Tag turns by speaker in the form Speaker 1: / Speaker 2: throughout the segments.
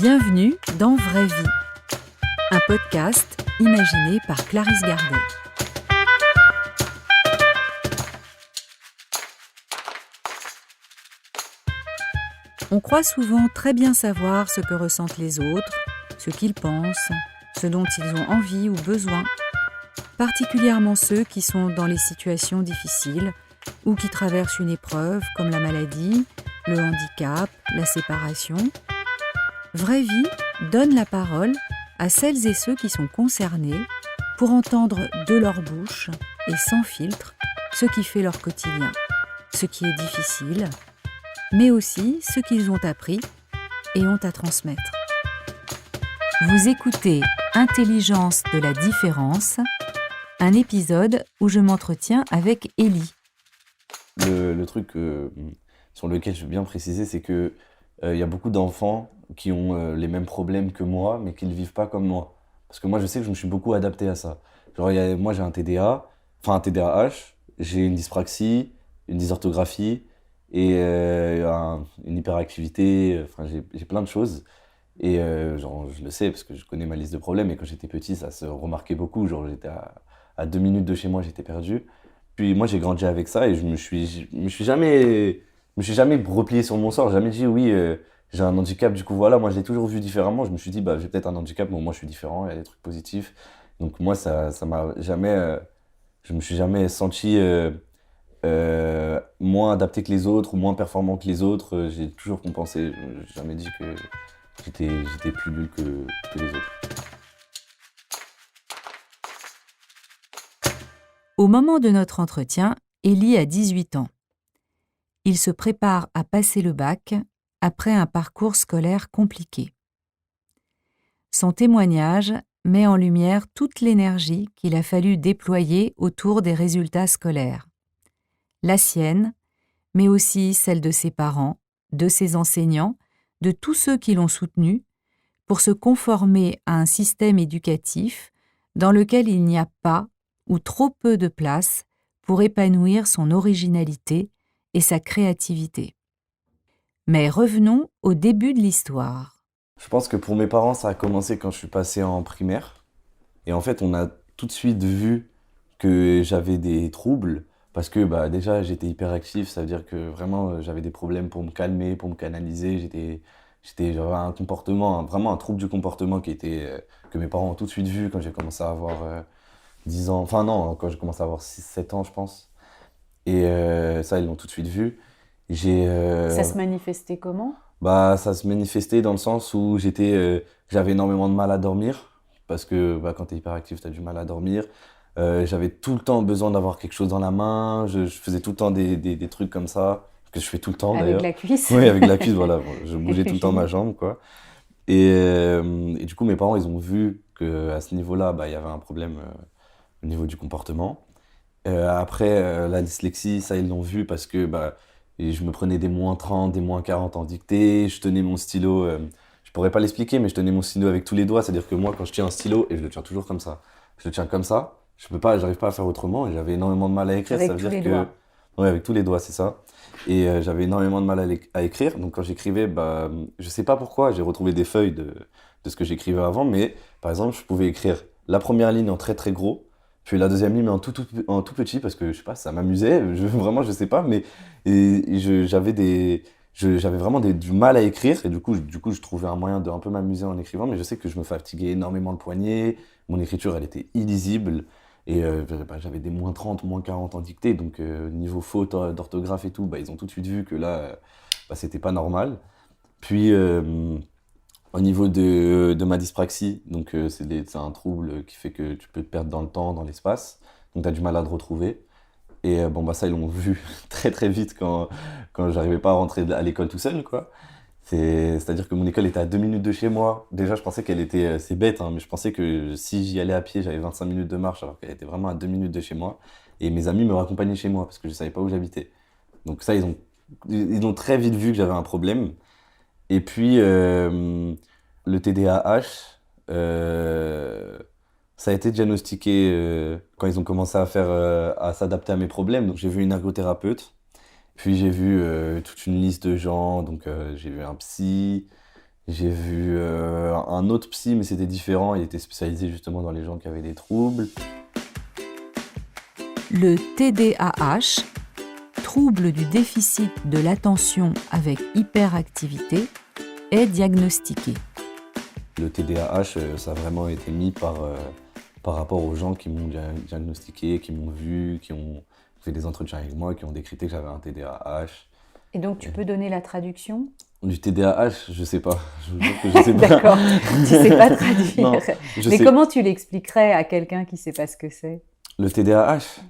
Speaker 1: Bienvenue dans Vraie Vie, un podcast imaginé par Clarisse Gardet. On croit souvent très bien savoir ce que ressentent les autres, ce qu'ils pensent, ce dont ils ont envie ou besoin, particulièrement ceux qui sont dans les situations difficiles ou qui traversent une épreuve comme la maladie, le handicap, la séparation. Vraie Vie donne la parole à celles et ceux qui sont concernés pour entendre de leur bouche et sans filtre ce qui fait leur quotidien, ce qui est difficile, mais aussi ce qu'ils ont appris et ont à transmettre. Vous écoutez Intelligence de la différence, un épisode où je m'entretiens avec Élie.
Speaker 2: Le truc sur lequel je veux bien préciser, c'est que y a beaucoup d'enfants qui ont les mêmes problèmes que moi, mais qui ne le vivent pas comme moi. Parce que moi, je sais que je me suis beaucoup adapté à ça. Genre, moi, j'ai un TDA, enfin un TDAH, j'ai une dyspraxie, une dysorthographie et une hyperactivité. Enfin, j'ai plein de choses. Et genre, je le sais parce que je connais ma liste de problèmes. Et quand j'étais petit, ça se remarquait beaucoup. Genre, j'étais à 2 minutes de chez moi, j'étais perdu. Puis moi, j'ai grandi avec ça et je me suis jamais replié sur mon sort. Jamais dit oui, j'ai un handicap. Du coup, voilà, moi, je l'ai toujours vu différemment. Je me suis dit, bah, j'ai peut-être un handicap, mais moi, je suis différent. Il y a des trucs positifs. Donc moi, ça m'a jamais, je me suis jamais senti moins adapté que les autres ou moins performant que les autres. J'ai toujours compensé. J'ai jamais dit que j'étais plus nul que les autres.
Speaker 1: Au moment de notre entretien, Élie a 18 ans. Il se prépare à passer le bac après un parcours scolaire compliqué. Son témoignage met en lumière toute l'énergie qu'il a fallu déployer autour des résultats scolaires. La sienne, mais aussi celle de ses parents, de ses enseignants, de tous ceux qui l'ont soutenu, pour se conformer à un système éducatif dans lequel il n'y a pas ou trop peu de place pour épanouir son originalité et sa créativité. Mais revenons au début de l'histoire.
Speaker 2: Je pense que pour mes parents, ça a commencé quand je suis passé en primaire. Et en fait, on a tout de suite vu que j'avais des troubles parce que bah, déjà, j'étais hyperactif. Ça veut dire que vraiment, j'avais des problèmes pour me calmer, pour me canaliser. J'avais un comportement, vraiment un trouble du comportement que mes parents ont tout de suite vu quand j'ai commencé à avoir 10 ans. Enfin non, quand j'ai commencé à avoir 6-7 ans, je pense. Et ça, ils l'ont tout de suite vu.
Speaker 3: Ça se manifestait comment?
Speaker 2: Bah, ça se manifestait dans le sens où j'avais énormément de mal à dormir, parce que bah, quand tu es hyperactif, tu as du mal à dormir. J'avais tout le temps besoin d'avoir quelque chose dans la main, je faisais tout le temps des trucs comme ça, que je fais tout le temps
Speaker 3: Avec
Speaker 2: d'ailleurs.
Speaker 3: la cuisse?
Speaker 2: Oui, avec la cuisse, voilà, je bougeais tout le temps ma jambe, quoi. Et du coup, mes parents, ils ont vu qu'à ce niveau-là, bah, il y avait un problème au niveau du comportement. Après, la dyslexie, ça, ils l'ont vu parce que bah, et je me prenais des -30, des -40 en dictée. Je tenais mon stylo, je pourrais pas l'expliquer, mais je tenais mon stylo avec tous les doigts. C'est-à-dire que moi, quand je tiens un stylo, et je le tiens toujours comme ça, je le tiens comme ça, j'arrive pas à faire autrement. Et j'avais énormément de mal à écrire.
Speaker 3: Avec
Speaker 2: Ça veut
Speaker 3: tous
Speaker 2: dire
Speaker 3: les
Speaker 2: que.
Speaker 3: doigts.
Speaker 2: Ouais, avec tous les doigts, c'est ça. Et j'avais énormément de mal à écrire. Donc quand j'écrivais, bah, je sais pas pourquoi, j'ai retrouvé des feuilles de ce que j'écrivais avant, mais par exemple, je pouvais écrire la première ligne en très très gros. Puis la deuxième ligne en tout petit parce que je sais pas, ça m'amusait, vraiment je sais pas, mais j'avais vraiment du mal à écrire et du coup je trouvais un moyen de un peu m'amuser en écrivant, mais je sais que je me fatiguais énormément le poignet, mon écriture elle était illisible et bah, j'avais des -30, -40 en dictée, donc niveau faute d'orthographe et tout, bah, ils ont tout de suite vu que là bah, c'était pas normal. Puis au niveau de ma dyspraxie, donc c'est un trouble qui fait que tu peux te perdre dans le temps, dans l'espace, donc tu as du mal à te retrouver. Et bon, bah ça, ils l'ont vu très très vite quand j'arrivais pas à rentrer à l'école tout seul, quoi. C'est-à-dire que mon école était à 2 minutes de chez moi. Déjà, je pensais qu'elle était, c'est bête, hein, mais je pensais que si j'y allais à pied, j'avais 25 minutes de marche, alors qu'elle était vraiment à 2 minutes de chez moi. Et mes amis me raccompagnaient chez moi parce que je savais pas où j'habitais. Donc ça, ils ont très vite vu que j'avais un problème. Et puis, le TDAH, ça a été diagnostiqué quand ils ont commencé à s'adapter à mes problèmes. Donc, j'ai vu une ergothérapeute, puis j'ai vu toute une liste de gens. Donc, j'ai vu un psy, J'ai vu un autre psy, mais c'était différent. Il était spécialisé justement dans les gens qui avaient des troubles.
Speaker 1: Le TDAH, trouble du déficit de l'attention avec hyperactivité, est diagnostiqué.
Speaker 2: Le TDAH, ça a vraiment été mis par rapport aux gens qui m'ont diagnostiqué, qui m'ont vu, qui ont fait des entretiens avec moi, qui ont décrypté que j'avais un TDAH.
Speaker 3: Et donc, tu peux donner la traduction?
Speaker 2: Du TDAH, je sais pas. Je vous jure que je sais pas.
Speaker 3: D'accord, tu sais pas traduire.
Speaker 2: Non,
Speaker 3: Mais comment tu l'expliquerais à quelqu'un qui sait pas ce que c'est?
Speaker 2: Le TDAH?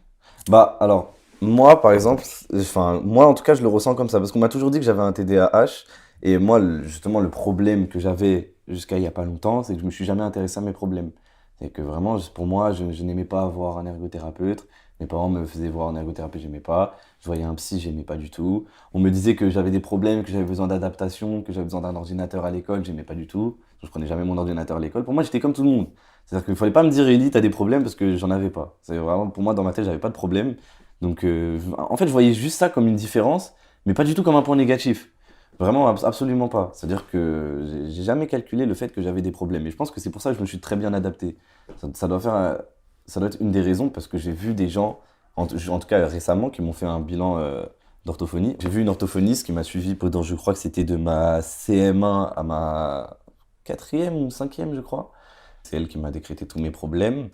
Speaker 2: Bah, alors, moi, par exemple, enfin, moi, en tout cas, je le ressens comme ça, parce qu'on m'a toujours dit que j'avais un TDAH, et moi, justement, le problème que j'avais jusqu'à il y a pas longtemps, c'est que je me suis jamais intéressé à mes problèmes. C'est que vraiment, pour moi, je n'aimais pas voir un ergothérapeute. Mes parents me faisaient voir un ergothérapeute, j'aimais pas. Je voyais un psy, j'aimais pas du tout. On me disait que j'avais des problèmes, que j'avais besoin d'adaptation, que j'avais besoin d'un ordinateur à l'école, j'aimais pas du tout. Je prenais jamais mon ordinateur à l'école. Pour moi, j'étais comme tout le monde. C'est-à-dire qu'il fallait pas me dire, Ellie, t'as des problèmes parce que j'en avais pas. C'est vraiment, pour moi, dans ma tête, j'avais pas de problème. Donc, en fait, je voyais juste ça comme une différence, mais pas du tout comme un point négatif. Vraiment, absolument pas. C'est-à-dire que j'ai jamais calculé le fait que j'avais des problèmes. Et je pense que c'est pour ça que je me suis très bien adapté. Ça doit faire, ça doit être une des raisons parce que j'ai vu des gens, en tout cas récemment, qui m'ont fait un bilan d'orthophonie. J'ai vu une orthophoniste qui m'a suivi pendant, je crois que c'était de ma CM1 à ma quatrième ou cinquième, je crois. C'est elle qui m'a décrété tous mes problèmes.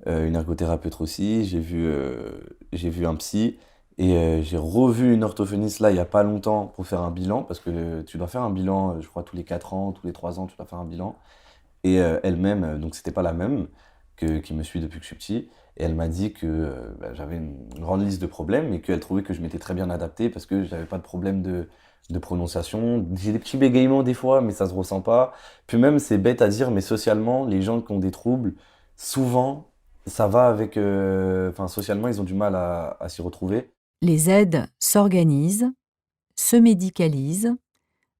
Speaker 2: Une ergothérapeute aussi. J'ai vu un psy. Et j'ai revu une orthophoniste là il y a pas longtemps pour faire un bilan, parce que tu dois faire un bilan, je crois, tous les 4 ans, tous les 3 ans, tu dois faire un bilan. Et elle-même, donc c'était pas la même qui me suit depuis que je suis petit, et elle m'a dit que bah, j'avais une grande liste de problèmes et qu'elle trouvait que je m'étais très bien adapté parce que j'avais pas de problème de prononciation. J'ai des petits bégaiements des fois, mais ça se ressent pas. Puis même, c'est bête à dire, mais socialement, les gens qui ont des troubles, souvent, ça va avec... Enfin, socialement, ils ont du mal à s'y retrouver.
Speaker 1: Les aides s'organisent, se médicalisent,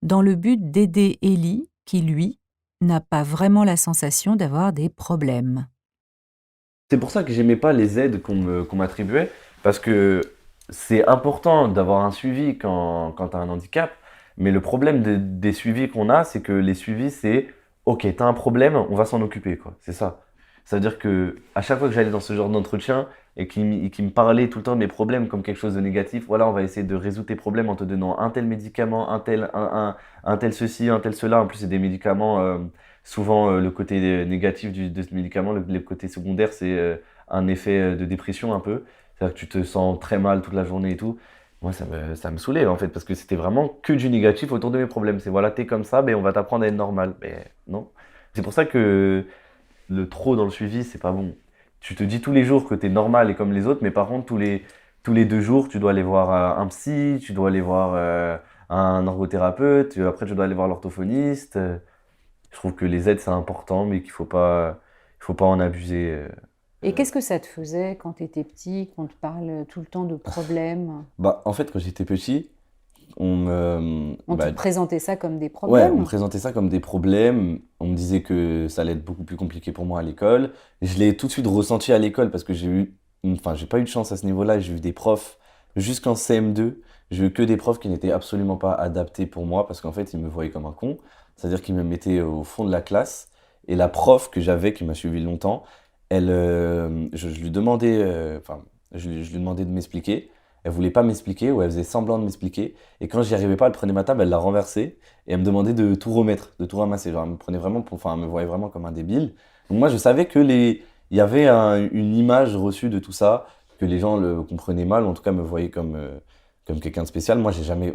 Speaker 1: dans le but d'aider Ellie, qui, lui, n'a pas vraiment la sensation d'avoir des problèmes.
Speaker 2: C'est pour ça que j'aimais pas les aides qu'on m'attribuait, parce que c'est important d'avoir un suivi quand tu as un handicap, mais le problème des suivis qu'on a, c'est que les suivis, c'est OK, tu as un problème, on va s'en occuper, quoi. C'est ça. Ça veut dire que à chaque fois que j'allais dans ce genre d'entretien et qu'il me parlait tout le temps de mes problèmes comme quelque chose de négatif, voilà, on va essayer de résoudre tes problèmes en te donnant un tel médicament, un tel ceci, un tel cela. En plus, c'est des médicaments. Souvent, le côté négatif de ce médicament, le côté secondaire, c'est un effet de dépression un peu. C'est-à-dire que tu te sens très mal toute la journée et tout. Moi, ça me saoulait en fait, parce que c'était vraiment que du négatif autour de mes problèmes. C'est voilà, t'es comme ça, ben, on va t'apprendre à être normal. Mais non. C'est pour ça que le trop dans le suivi, c'est pas bon. Tu te dis tous les jours que t'es normal et comme les autres, mais par contre, tous les 2 jours, tu dois aller voir un psy, tu dois aller voir un ergothérapeute, après, tu dois aller voir l'orthophoniste. Je trouve que les aides, c'est important, mais il faut pas en abuser.
Speaker 3: Et qu'est-ce que ça te faisait quand tu étais petit, qu'on te parle tout le temps de problèmes?
Speaker 2: Bah, en fait, quand j'étais petit,
Speaker 3: On te
Speaker 2: bah,
Speaker 3: présentait ça comme des
Speaker 2: ouais, on me
Speaker 3: problèmes?
Speaker 2: présentait ça comme des problèmes. On me disait que ça allait être beaucoup plus compliqué pour moi à l'école. Je l'ai tout de suite ressenti à l'école parce que j'ai pas eu de chance à ce niveau-là. J'ai eu des profs jusqu'en CM2. J'ai eu que des profs qui n'étaient absolument pas adaptés pour moi parce qu'en fait, ils me voyaient comme un con. C'est-à-dire qu'ils me mettaient au fond de la classe. Et la prof que j'avais, qui m'a suivi longtemps, je lui demandais, je lui demandais de m'expliquer. Elle voulait pas m'expliquer ou elle faisait semblant de m'expliquer. Et quand j'y arrivais pas, elle prenait ma table, elle la renversait et elle me demandait de tout remettre, de tout ramasser. Genre, elle me prenait vraiment elle me voyait vraiment comme un débile. Donc moi, je savais que il y avait une image reçue de tout ça, que les gens le comprenaient mal, ou en tout cas me voyaient comme quelqu'un de spécial. Moi, j'ai jamais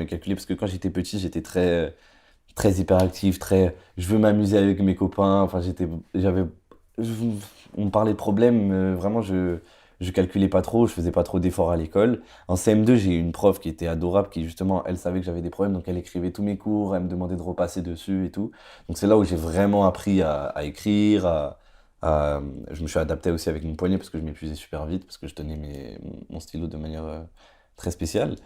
Speaker 2: calculé parce que quand j'étais petit, j'étais très hyperactif, je veux m'amuser avec mes copains. Enfin, je- on me parlait de problèmes, vraiment, je calculais pas trop, je faisais pas trop d'efforts à l'école. En CM2, j'ai eu une prof qui était adorable, qui justement, elle savait que j'avais des problèmes, donc elle écrivait tous mes cours, elle me demandait de repasser dessus et tout. Donc c'est là où j'ai vraiment appris à écrire, je me suis adapté aussi avec mon poignet parce que je m'épuisais super vite, parce que je tenais mon stylo de manière très spéciale.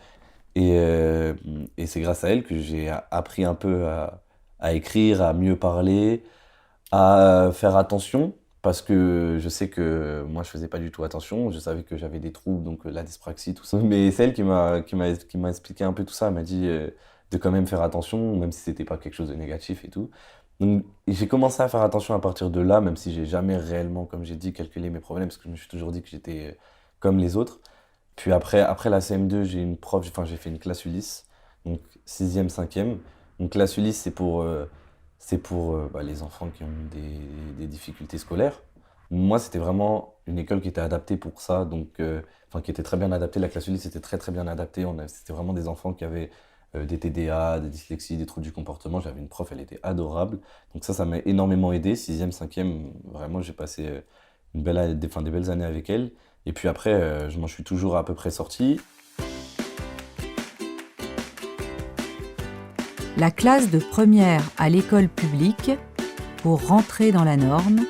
Speaker 2: Et, euh, et c'est grâce à elle que j'ai appris un peu à écrire, à mieux parler, à faire attention, parce que je sais que moi je faisais pas du tout attention, je savais que j'avais des troubles, donc la dyspraxie, tout ça. Mais c'est elle qui m'a expliqué un peu tout ça, elle m'a dit de quand même faire attention, même si c'était pas quelque chose de négatif et tout. Donc, et j'ai commencé à faire attention à partir de là, même si j'ai jamais réellement, comme j'ai dit, calculé mes problèmes, parce que je me suis toujours dit que j'étais comme les autres. Puis après la CM2, j'ai fait une classe Ulysse, donc 6e, 5e. Donc classe Ulysse, c'est pour les enfants qui ont des difficultés scolaires. Moi, c'était vraiment une école qui était adaptée pour ça, qui était très bien adaptée. La classe Ulysse était très très bien adaptée. C'était vraiment des enfants qui avaient des TDA, des dyslexies, des troubles du comportement. J'avais une prof, elle était adorable. Donc ça m'a énormément aidé. 6e, 5e, vraiment, j'ai passé des belles années avec elle. Et puis après, je m'en suis toujours à peu près sorti.
Speaker 1: La classe de première à l'école publique, pour rentrer dans la norme,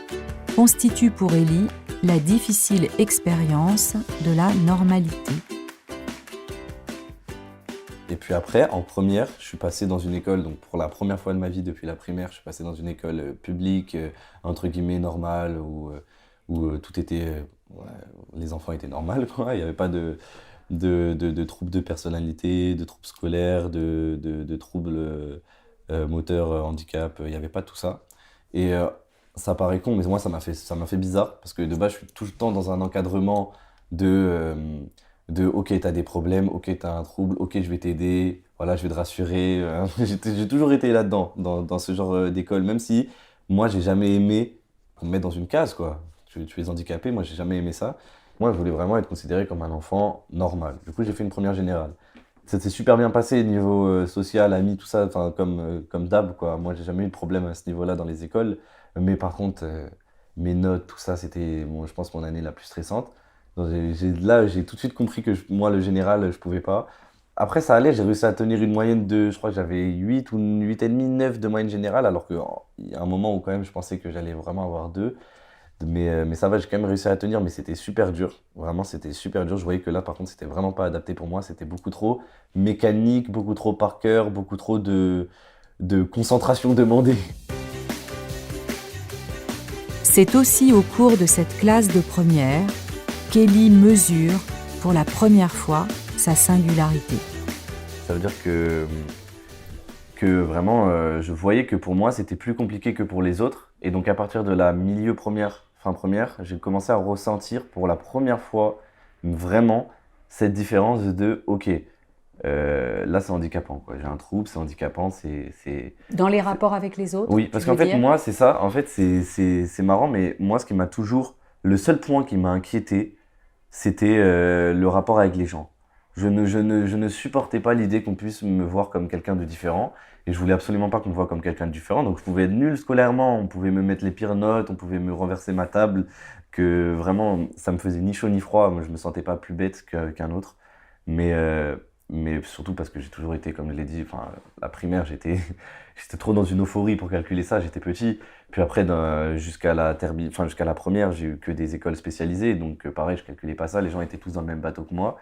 Speaker 1: constitue pour Élie la difficile expérience de la normalité.
Speaker 2: Et puis après, en première, je suis passé dans une école, donc pour la première fois de ma vie depuis la primaire, je suis passé dans une école publique, entre guillemets normale, où tout était, les enfants étaient normaux, quoi. Il n'y avait pas de troubles de personnalité, de troubles scolaires, de troubles moteurs, handicap, il n'y avait pas tout ça. Et ça paraît con, mais moi ça m'a fait bizarre, parce que de base je suis tout le temps dans un encadrement de ok, t'as des problèmes, ok, t'as un trouble, ok, je vais t'aider, voilà, je vais te rassurer. J'ai toujours été là-dedans, dans ce genre d'école, même si moi j'ai jamais aimé qu'on me mette dans une case, quoi. Tu es handicapé, moi j'ai jamais aimé ça. Moi, je voulais vraiment être considéré comme un enfant normal. Du coup, j'ai fait une première générale. Ça s'est super bien passé niveau social, amis, tout ça, enfin, comme d'hab, quoi. Moi, j'ai jamais eu de problème à ce niveau-là dans les écoles. Mais par contre, mes notes, tout ça, c'était, je pense, mon année la plus stressante. Donc, là, j'ai tout de suite compris que moi, le général, je pouvais pas. Après, ça allait, j'ai réussi à tenir une moyenne de, je crois que j'avais 8 ou 8,5, 9 de moyenne générale, alors qu'il y a un moment où quand même, je pensais que j'allais vraiment avoir 2. Mais ça va, j'ai quand même réussi à tenir, mais c'était super dur. Vraiment, c'était super dur. Je voyais que là, par contre, c'était vraiment pas adapté pour moi. C'était beaucoup trop mécanique, beaucoup trop par cœur, beaucoup trop de concentration demandée.
Speaker 1: C'est aussi au cours de cette classe de première qu'Élie mesure, pour la première fois, sa singularité.
Speaker 2: Ça veut dire que vraiment, je voyais que pour moi, c'était plus compliqué que pour les autres. Et donc, à partir de la milieu première, fin première, j'ai commencé à ressentir pour la première fois vraiment cette différence de ok, là c'est handicapant, quoi. J'ai un trouble, c'est handicapant,
Speaker 3: Dans les rapports avec les autres,
Speaker 2: Oui, parce
Speaker 3: tu
Speaker 2: qu'en
Speaker 3: veux
Speaker 2: fait,
Speaker 3: dire?
Speaker 2: moi, c'est ça. En fait, c'est marrant, mais moi, le seul point qui m'a inquiété, c'était le rapport avec les gens. Je ne supportais pas l'idée qu'on puisse me voir comme quelqu'un de différent. Et je voulais absolument pas qu'on me voie comme quelqu'un de différent. Donc je pouvais être nul scolairement, on pouvait me mettre les pires notes, on pouvait me renverser ma table, que vraiment, ça me faisait ni chaud ni froid. Moi, je me sentais pas plus bête qu'un autre. Mais, mais surtout parce que j'ai toujours été, comme je l'ai dit, enfin, la primaire, j'étais trop dans une euphorie pour calculer ça, j'étais petit. Puis après, jusqu'à la première, j'ai eu que des écoles spécialisées. Donc pareil, je calculais pas ça. Les gens étaient tous dans le même bateau que moi.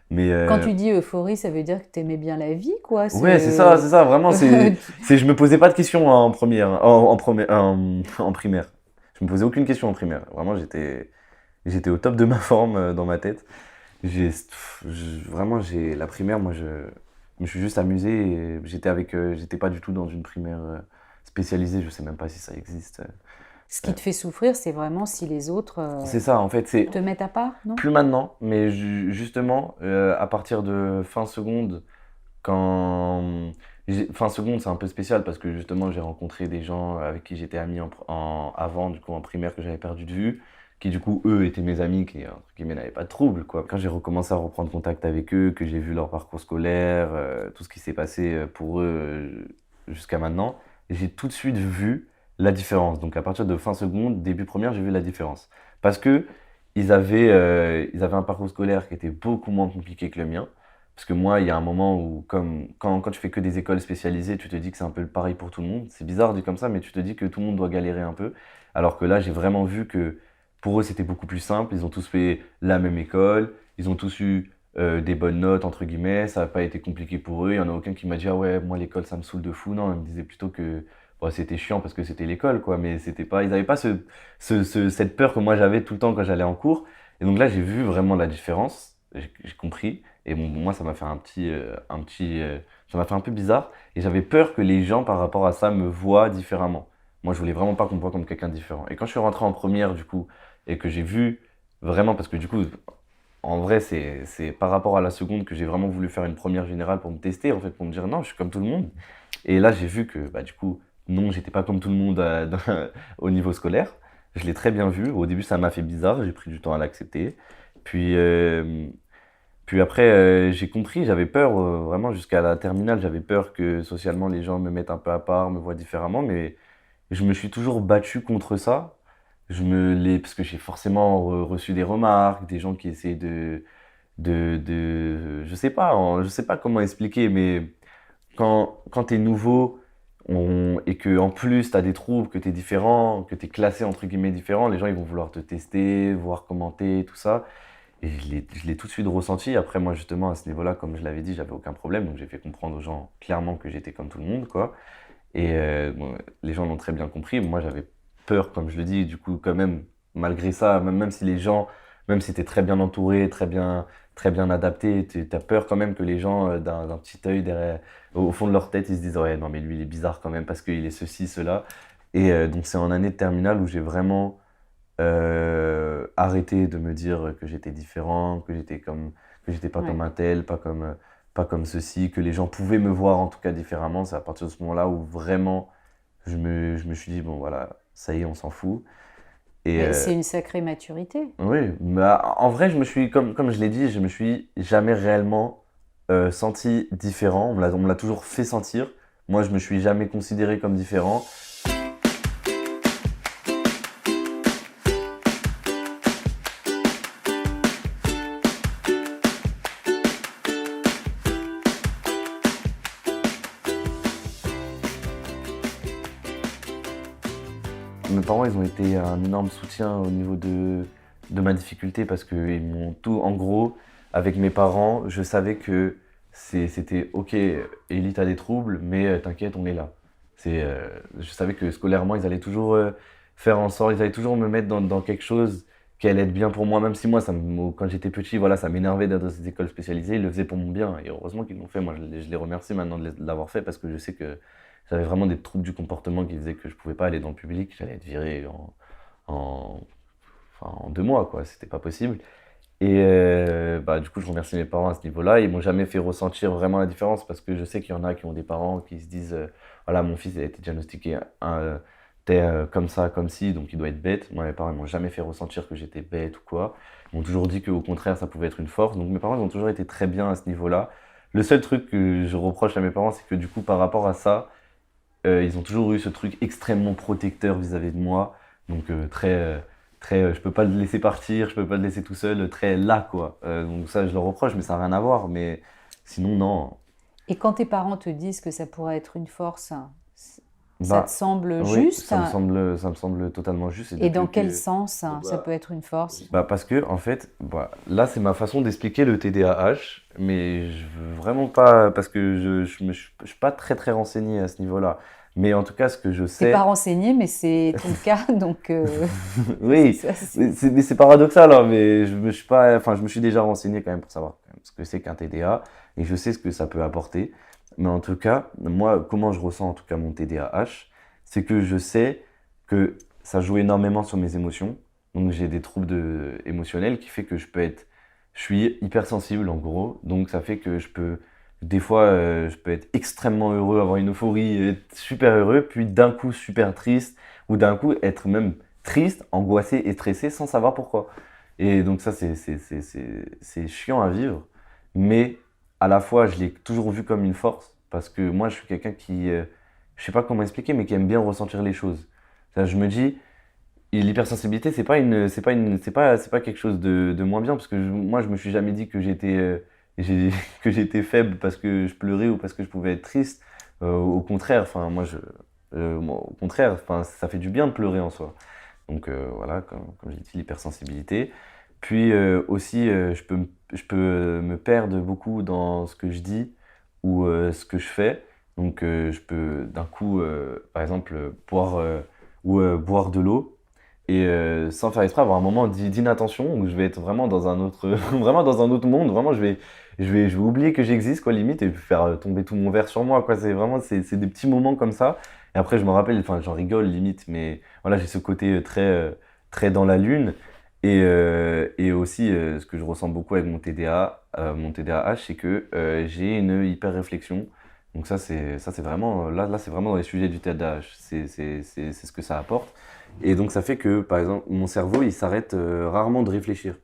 Speaker 2: Mais
Speaker 3: Quand tu dis euphorie, ça veut dire que tu aimais bien la vie, quoi.
Speaker 2: ouais, c'est ça, vraiment, je me posais pas de questions en première, en primaire. Je me posais aucune question en primaire. Vraiment, j'étais au top de ma forme dans ma tête. Vraiment, la primaire, moi, je me suis juste amusé. Et j'étais pas du tout dans une primaire spécialisée. Je sais même pas si ça existe.
Speaker 3: Ce qui te fait souffrir, c'est vraiment si les autres
Speaker 2: C'est ça, en fait,
Speaker 3: te mettent à part, non?
Speaker 2: plus maintenant, mais justement, à partir de fin seconde, fin seconde, c'est un peu spécial parce que justement, j'ai rencontré des gens avec qui j'étais ami avant, du coup, en primaire, que j'avais perdu de vue, qui, du coup, eux, étaient mes amis, entre guillemets, n'avaient pas de trouble, quoi. Quand j'ai recommencé à reprendre contact avec eux, que j'ai vu leur parcours scolaire, tout ce qui s'est passé pour eux jusqu'à maintenant, j'ai tout de suite vu la différence. Donc, à partir de fin seconde, début première, j'ai vu la différence. Parce que ils avaient un parcours scolaire qui était beaucoup moins compliqué que le mien. Parce que moi, il y a un moment où, quand tu fais que des écoles spécialisées, tu te dis que c'est un peu pareil pour tout le monde. C'est bizarre dit comme ça, mais tu te dis que tout le monde doit galérer un peu. Alors que là, j'ai vraiment vu que pour eux, c'était beaucoup plus simple. Ils ont tous fait la même école. Ils ont tous eu des bonnes notes, entre guillemets. Ça n'a pas été compliqué pour eux. Il n'y en a aucun qui m'a dit « Ah ouais, moi, l'école, ça me saoule de fou. » Non, ils me disaient plutôt que bon, c'était chiant parce que c'était l'école, quoi. Mais c'était pas, ils n'avaient pas cette peur que moi j'avais tout le temps quand j'allais en cours. Et donc là, j'ai vu vraiment la différence. J'ai compris. Et moi, ça m'a fait ça m'a fait un peu bizarre. Et j'avais peur que les gens, par rapport à ça, me voient différemment. Moi, je voulais vraiment pas qu'on me voie comme quelqu'un de différent. Et quand je suis rentré en première, du coup, et que j'ai vu vraiment, parce que du coup, en vrai, c'est par rapport à la seconde que j'ai vraiment voulu faire une première générale pour me tester, en fait, pour me dire non, je suis comme tout le monde. Et là, j'ai vu que, bah, du coup, non, j'étais pas comme tout le monde au niveau scolaire. Je l'ai très bien vu. Au début, ça m'a fait bizarre, j'ai pris du temps à l'accepter. Puis, puis après, j'ai compris, j'avais peur, vraiment jusqu'à la terminale, j'avais peur que socialement les gens me mettent un peu à part, me voient différemment, mais je me suis toujours battu contre ça. Parce que j'ai forcément reçu des remarques, des gens qui essaient je sais pas, je sais pas comment expliquer, mais quand tu es nouveau et que en plus tu as des troubles, que tu es différent, que tu es classé entre guillemets différent, les gens ils vont vouloir te tester, voir commenter, tout ça. Et je l'ai tout de suite ressenti. Après, moi, justement, à ce niveau-là, comme je l'avais dit, j'avais aucun problème. Donc, j'ai fait comprendre aux gens clairement que j'étais comme tout le monde, quoi. Et bon, les gens l'ont très bien compris. Moi, j'avais peur, comme je le dis, du coup, quand même, malgré ça, même si les gens, même si t'es très bien entouré, très bien adapté, t'as peur quand même que les gens, d'un petit œil derrière, au fond de leur tête, ils se disent, ouais, non, mais lui, il est bizarre quand même parce qu'il est ceci, cela. Et donc, c'est en année de terminale où j'ai vraiment arrêter de me dire que j'étais différent, que j'étais pas comme
Speaker 3: Ouais.
Speaker 2: un tel, pas comme ceci, que les gens pouvaient me voir en tout cas différemment. C'est à partir de ce moment-là où vraiment je me suis dit, bon voilà, ça y est, on s'en fout. Et
Speaker 3: Mais c'est une sacrée maturité.
Speaker 2: oui, bah, en vrai, comme je l'ai dit, je me suis jamais réellement senti différent. On me l'a toujours fait sentir. Moi, je me suis jamais considéré comme différent. Mes parents, ils ont été un énorme soutien au niveau de ma difficulté parce qu'ils m'ont tout, en gros, avec mes parents, je savais que c'était OK, Ellie, t'as des troubles, mais t'inquiète, on est là. Je savais que scolairement, ils allaient toujours faire en sorte, ils allaient toujours me mettre dans quelque chose qui allait être bien pour moi, même si moi, quand j'étais petit, voilà, ça m'énervait d'être dans cette école spécialisée, ils le faisaient pour mon bien. Et heureusement qu'ils l'ont fait. Moi, je les remercie maintenant de l'avoir fait parce que je sais que j'avais vraiment des troubles du comportement qui faisaient que je pouvais pas aller dans le public, j'allais être viré en, en 2 mois, quoi, c'était pas possible. Et bah, du coup, je remercie mes parents à ce niveau-là. Ils m'ont jamais fait ressentir vraiment la différence parce que je sais qu'il y en a qui ont des parents qui se disent voilà, mon fils a été diagnostiqué t'es comme ça, comme ci, donc il doit être bête. Moi, mes parents ils m'ont jamais fait ressentir que j'étais bête ou quoi. Ils m'ont toujours dit qu'au contraire, ça pouvait être une force. Donc mes parents ils ont toujours été très bien à ce niveau-là. Le seul truc que je reproche à mes parents, c'est que du coup, par rapport à ça, ils ont toujours eu ce truc extrêmement protecteur vis-à-vis de moi. Donc je peux pas le laisser partir, je peux pas le laisser tout seul, très là quoi. Donc ça je leur reproche, mais ça n'a rien à voir. Mais sinon non.
Speaker 3: Et quand tes parents te disent que ça pourrait être une force, ça te
Speaker 2: Bah
Speaker 3: semble
Speaker 2: oui,
Speaker 3: juste?
Speaker 2: ça me semble totalement juste. Et
Speaker 3: Et dans
Speaker 2: depuis
Speaker 3: quel
Speaker 2: que
Speaker 3: sens ça
Speaker 2: bah,
Speaker 3: peut être une force?
Speaker 2: bah parce que en fait, bah, là c'est ma façon d'expliquer le TDAH, mais je veux vraiment pas parce que je suis pas très renseigné à ce niveau-là. Mais en tout cas, ce que je
Speaker 3: T'es pas
Speaker 2: sais,
Speaker 3: renseigné, mais c'est ton cas, donc c'est
Speaker 2: oui,
Speaker 3: ça.
Speaker 2: mais c'est paradoxal, hein, mais je me suis déjà renseigné quand même pour savoir quand même ce que c'est qu'un TDA et je sais ce que ça peut apporter. Mais en tout cas, moi, comment je ressens en tout cas mon TDAH, c'est que je sais que ça joue énormément sur mes émotions. Donc j'ai des troubles émotionnels qui fait que je suis hypersensible en gros. Donc ça fait que des fois, je peux être extrêmement heureux, avoir une euphorie, être super heureux, puis d'un coup super triste, ou d'un coup être même triste, angoissé et stressé sans savoir pourquoi. Et donc ça, c'est chiant à vivre, mais à la fois, je l'ai toujours vu comme une force, parce que moi, je suis quelqu'un qui, je sais pas comment expliquer, mais qui aime bien ressentir les choses. C'est-à-dire, je me dis, et l'hypersensibilité, c'est pas quelque chose de moins bien, parce que moi, je me suis jamais dit que j'ai- que j'étais faible parce que je pleurais ou parce que je pouvais être triste. Au contraire, enfin, moi, au contraire, enfin, ça fait du bien de pleurer en soi. Donc voilà, comme j'ai dit, l'hypersensibilité. Puis aussi, je peux me perdre beaucoup dans ce que je dis ou ce que je fais. Donc je peux d'un coup, par exemple, boire de l'eau et sans faire exprès avoir un moment d'inattention où je vais être vraiment dans un autre vraiment dans un autre monde, vraiment je vais oublier que j'existe, quoi, limite, et faire tomber tout mon verre sur moi, quoi. C'est vraiment, c'est des petits moments comme ça. Et après, je me rappelle, enfin, j'en rigole, limite, mais voilà, j'ai ce côté très dans la lune. Et aussi, ce que je ressens beaucoup avec mon TDAH, c'est que j'ai une hyper réflexion. Donc ça, c'est vraiment, là, c'est vraiment dans les sujets du TDAH. C'est ce que ça apporte. Et donc, ça fait que, par exemple, mon cerveau, il s'arrête rarement de réfléchir,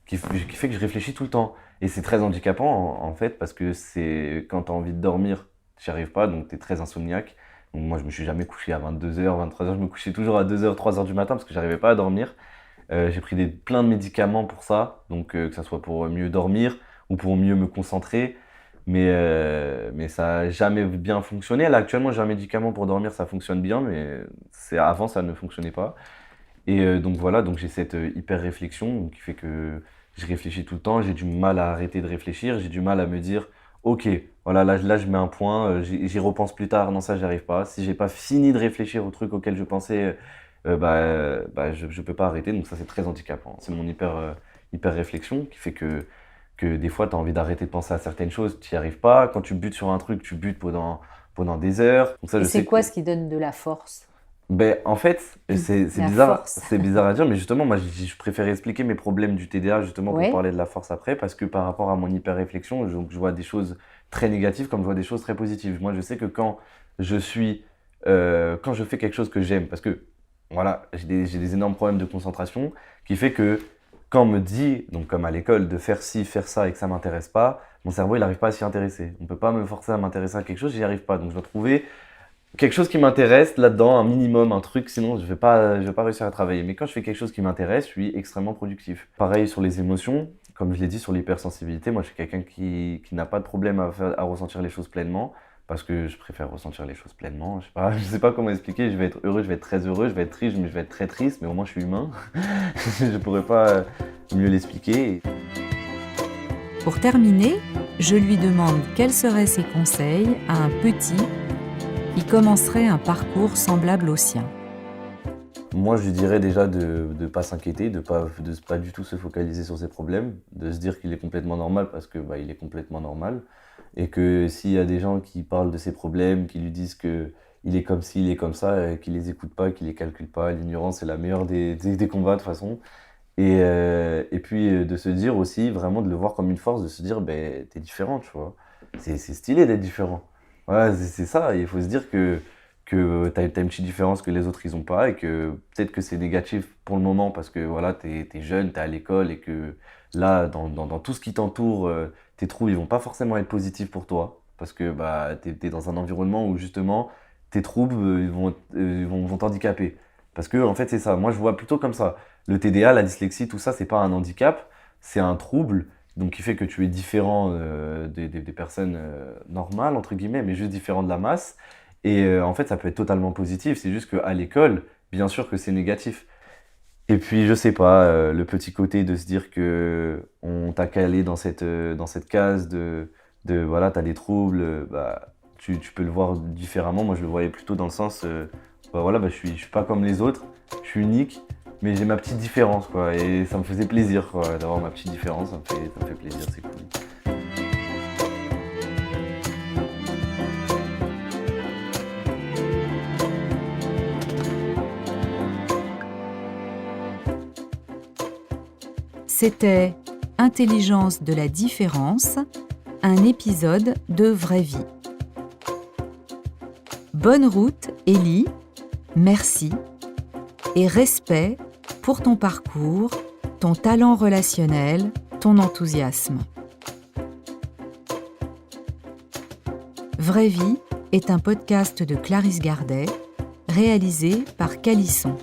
Speaker 2: qui fait que je réfléchis tout le temps. Et c'est très handicapant, en fait, parce que c'est quand tu as envie de dormir, tu n'y arrives pas, donc tu es très insomniaque. Donc moi, je me suis jamais couché à 22h, 23h, je me couchais toujours à 2h, 3h du matin parce que j'arrivais pas à dormir. J'ai pris plein de médicaments pour ça, donc que ça soit pour mieux dormir ou pour mieux me concentrer. Mais ça n'a jamais bien fonctionné. Là, actuellement, j'ai un médicament pour dormir, ça fonctionne bien, mais avant, ça ne fonctionnait pas. Et donc voilà, donc j'ai cette hyper réflexion qui fait que je réfléchis tout le temps, j'ai du mal à arrêter de réfléchir, j'ai du mal à me dire, ok, voilà, là je mets un point, j'y repense plus tard, non ça j'y arrive pas. Si j'ai pas fini de réfléchir au truc auquel je pensais, je peux pas arrêter, donc ça c'est très handicapant. C'est mon hyper réflexion qui fait que des fois tu as envie d'arrêter de penser à certaines choses, tu n'y arrives pas. Quand tu butes sur un truc, tu butes pendant des heures. Donc ça,
Speaker 3: Et
Speaker 2: je sais
Speaker 3: c'est quoi ce qui donne de la force?
Speaker 2: ben, en fait, c'est
Speaker 3: La
Speaker 2: bizarre,
Speaker 3: force.
Speaker 2: c'est bizarre à dire, mais justement, moi, je préfère expliquer mes problèmes du TDA justement pour
Speaker 3: Ouais.
Speaker 2: parler de la force après, parce que par rapport à mon hyper-réflexion, je vois des choses très négatives comme je vois des choses très positives. Moi, je sais que quand je fais quelque chose que j'aime, parce que voilà, j'ai des énormes problèmes de concentration, qui fait que quand on me dit, donc comme à l'école, de faire ci, faire ça et que ça m'intéresse pas, mon cerveau, il n'arrive pas à s'y intéresser. On peut pas me forcer à m'intéresser à quelque chose, j'y arrive pas. Donc, je dois trouver quelque chose qui m'intéresse là-dedans, un minimum, un truc, sinon je vais pas réussir à travailler. Mais quand je fais quelque chose qui m'intéresse, je suis extrêmement productif. Pareil sur les émotions, comme je l'ai dit sur l'hypersensibilité, moi je suis quelqu'un qui n'a pas de problème à ressentir les choses pleinement, parce que je préfère ressentir les choses pleinement. Je sais pas comment expliquer, je vais être heureux, je vais être très heureux, je vais être triste, je vais être très triste, mais au moins je suis humain. Je pourrais pas mieux l'expliquer.
Speaker 1: Pour terminer, je lui demande quels seraient ses conseils à un petit qui commencerait un parcours semblable au sien.
Speaker 2: Moi, je lui dirais déjà de ne pas s'inquiéter, de pas du tout se focaliser sur ses problèmes, de se dire qu'il est complètement normal parce que il est complètement normal. Et que s'il y a des gens qui parlent de ses problèmes, qui lui disent que il est comme ci, il est comme ça, qu'il les écoute pas, qu'il les calcule pas, l'ignorance est la meilleure des combats de toute façon. Et puis de se dire aussi, vraiment de le voir comme une force, de se dire, t'es différent, tu vois. C'est stylé d'être différent. Voilà, c'est ça, il faut se dire que t'as une petite différence que les autres ils ont pas et que peut-être que c'est négatif pour le moment parce que voilà, t'es jeune, t'es à l'école et que là, dans tout ce qui t'entoure, tes troubles ils vont pas forcément être positifs pour toi parce que t'es dans un environnement où justement tes troubles vont t'handicaper. Parce que en fait c'est ça, moi je vois plutôt comme ça. Le TDA, la dyslexie, tout ça, c'est pas un handicap, c'est un trouble donc qui fait que tu es différent des personnes normales, entre guillemets, mais juste différent de la masse. Et en fait, ça peut être totalement positif, c'est juste qu'à l'école, bien sûr que c'est négatif. Et puis, je sais pas, le petit côté de se dire que on t'a calé dans cette case voilà, t'as des troubles, tu peux le voir différemment. Moi, je le voyais plutôt dans le sens, voilà, je suis pas comme les autres, je suis unique, mais j'ai ma petite différence, quoi. Et ça me faisait plaisir, quoi, d'avoir ma petite différence, ça me fait plaisir, c'est cool.
Speaker 1: C'était Intelligence de la différence, un épisode de Vraie Vie. Bonne route, Ellie, merci et respect pour ton parcours, ton talent relationnel, ton enthousiasme. Vraie Vie est un podcast de Clarisse Gardet, réalisé par Calisson.